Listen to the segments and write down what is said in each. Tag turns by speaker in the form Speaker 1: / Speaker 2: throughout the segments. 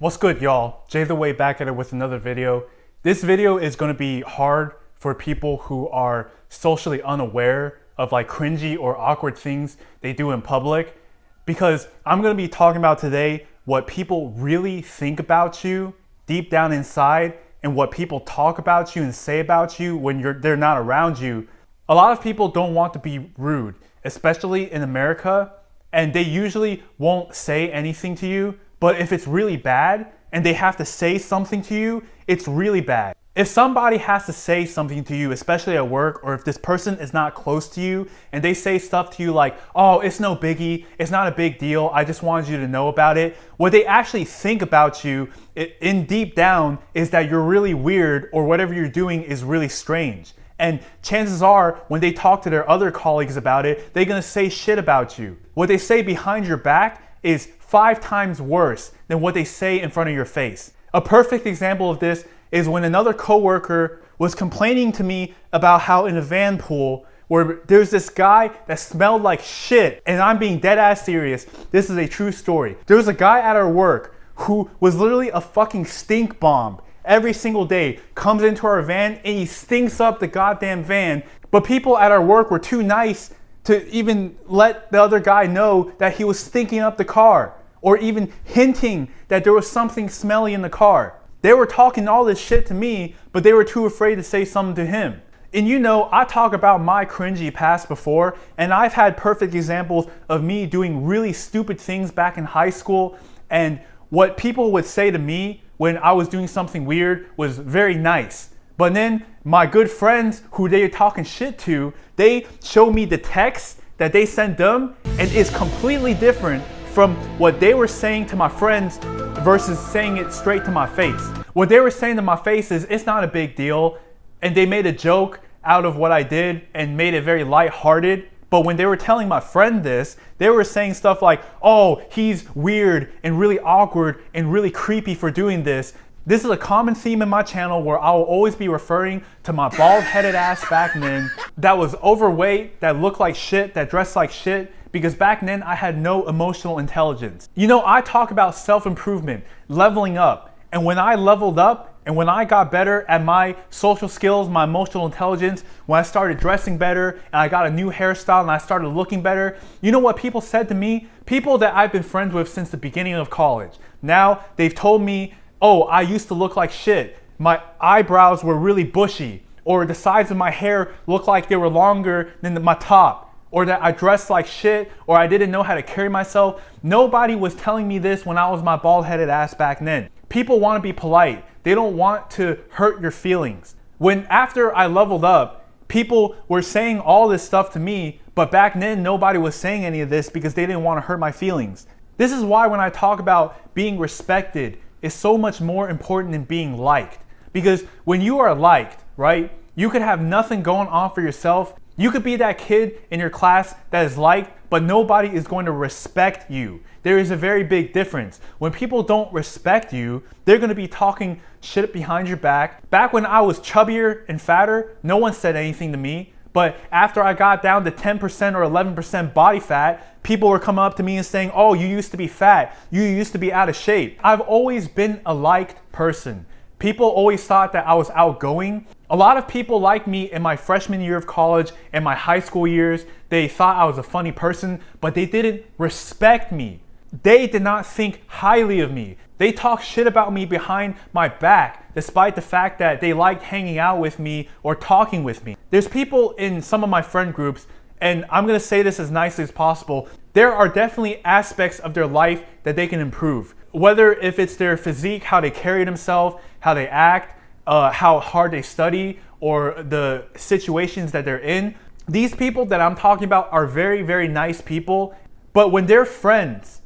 Speaker 1: What's good, y'all? jthewei back at it with another video. This video is going to be hard for people who are socially unaware of like cringy or awkward things they do in public, because I'm going to be talking about today what people really think about you deep down inside and what people talk about you and say about you when they're not around you. A lot of people don't want to be rude, especially in America, and they usually won't say anything to you. But if it's really bad and they have to say something to you, it's really bad. If somebody has to say something to you, especially at work, or if this person is not close to you and they say stuff to you like, oh, it's no biggie, it's not a big deal, I just wanted you to know about it, what they actually think about you in deep down is that you're really weird, or whatever you're doing is really strange. And chances are, when they talk to their other colleagues about it, they're gonna say shit about you. What they say behind your back is 5 times worse than what they say in front of your face. A perfect example of this is when another coworker was complaining to me about how in a van pool where there's this guy that smelled like shit, and I'm being dead ass serious, this is a true story. There was a guy at our work who was literally a fucking stink bomb. Every single day comes into our van and he stinks up the goddamn van, but people at our work were too nice to even let the other guy know that he was stinking up the car, or even hinting that there was something smelly in the car. They were talking all this shit to me, but they were too afraid to say something to him. And you know, I talk about my cringy past before, and I've had perfect examples of me doing really stupid things back in high school, and what people would say to me when I was doing something weird was very nice. But then my good friends who they are talking shit to, they show me the text that they sent them, and it's completely different from what they were saying to my friends versus saying it straight to my face. What they were saying to my face is, it's not a big deal, and they made a joke out of what I did and made it very lighthearted. But when they were telling my friend this, they were saying stuff like, oh, he's weird and really awkward and really creepy for doing this. This is a common theme in my channel where I will always be referring to my bald-headed ass back then that was overweight, that looked like shit, that dressed like shit, because back then I had no emotional intelligence. You know, I talk about self-improvement, leveling up, and when I leveled up and when I got better at my social skills, my emotional intelligence, when I started dressing better and I got a new hairstyle and I started looking better, you know what people said to me? People that I've been friends with since the beginning of college. Now they've told me, oh, I used to look like shit. My eyebrows were really bushy, or the sides of my hair looked like they were longer than my top, or that I dressed like shit, or I didn't know how to carry myself. Nobody was telling me this when I was my bald-headed ass back then. People want to be polite. They don't want to hurt your feelings. When after I leveled up, people were saying all this stuff to me, but back then nobody was saying any of this because they didn't want to hurt my feelings. This is why when I talk about being respected, is so much more important than being liked. Because when you are liked, right, you could have nothing going on for yourself. You could be that kid in your class that is liked, but nobody is going to respect you. There is a very big difference. When people don't respect you, they're going to be talking shit behind your back. Back when I was chubbier and fatter, no one said anything to me. But after I got down to 10% or 11% body fat, people were coming up to me and saying, oh, you used to be fat. You used to be out of shape. I've always been a liked person. People always thought that I was outgoing. A lot of people liked me in my freshman year of college and my high school years. They thought I was a funny person, but they didn't respect me. They did not think highly of me. They talked shit about me behind my back, despite the fact that they liked hanging out with me or talking with me. There's people in some of my friend groups, and I'm gonna say this as nicely as possible, there are definitely aspects of their life that they can improve. Whether if it's their physique, how they carry themselves, how they act, how hard they study, or the situations that they're in. These people that I'm talking about are very, very nice people, but when their friends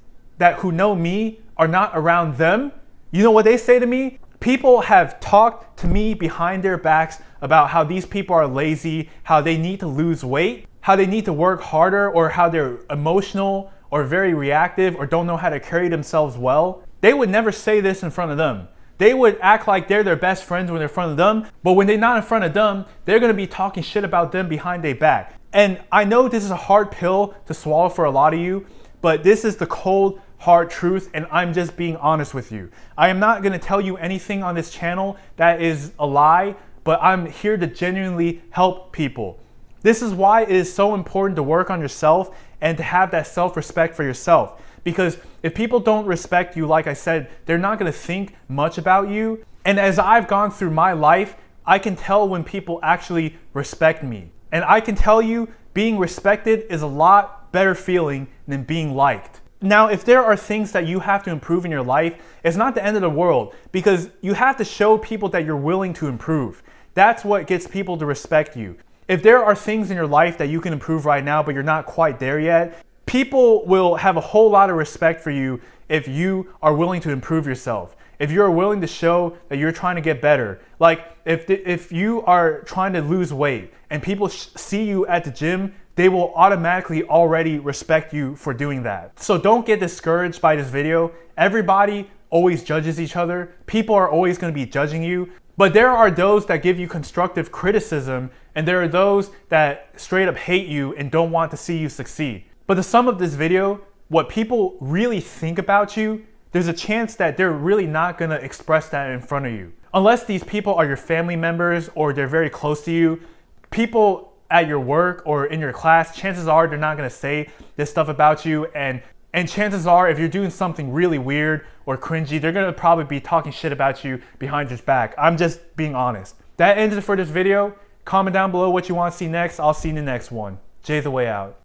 Speaker 1: who know me are not around them, you know what they say to me? People have talked to me behind their backs about how these people are lazy, how they need to lose weight, how they need to work harder, or how they're emotional or very reactive or don't know how to carry themselves well. They would never say this in front of them. They would act like they're their best friends when they're in front of them, but when they're not in front of them, they're gonna be talking shit about them behind their back. And I know this is a hard pill to swallow for a lot of you, but this is the cold, hard truth, and I'm just being honest with you. I am not gonna tell you anything on this channel that is a lie, but I'm here to genuinely help people. This is why it is so important to work on yourself and to have that self-respect for yourself. Because if people don't respect you, like I said, they're not gonna think much about you. And as I've gone through my life, I can tell when people actually respect me. And I can tell you, being respected is a lot better feeling than being liked. Now, if there are things that you have to improve in your life, it's not the end of the world, because you have to show people that you're willing to improve. That's what gets people to respect you. If there are things in your life that you can improve right now, but you're not quite there yet, people will have a whole lot of respect for you if you are willing to improve yourself. If you're willing to show that you're trying to get better. Like if you are trying to lose weight and people see you at the gym, they will automatically already respect you for doing that. So don't get discouraged by this video. Everybody always judges each other. People are always going to be judging you. But there are those that give you constructive criticism, and there are those that straight up hate you and don't want to see you succeed. But the sum of this video, what people really think about you, there's a chance that they're really not gonna express that in front of you. Unless these people are your family members or they're very close to you, people at your work or in your class, chances are they're not gonna say this stuff about you, and chances are if you're doing something really weird or cringy, they're gonna probably be talking shit about you behind your back. I'm just being honest. That ends it for this video. Comment down below what you want to see next. I'll see you in the next one. jthewei out.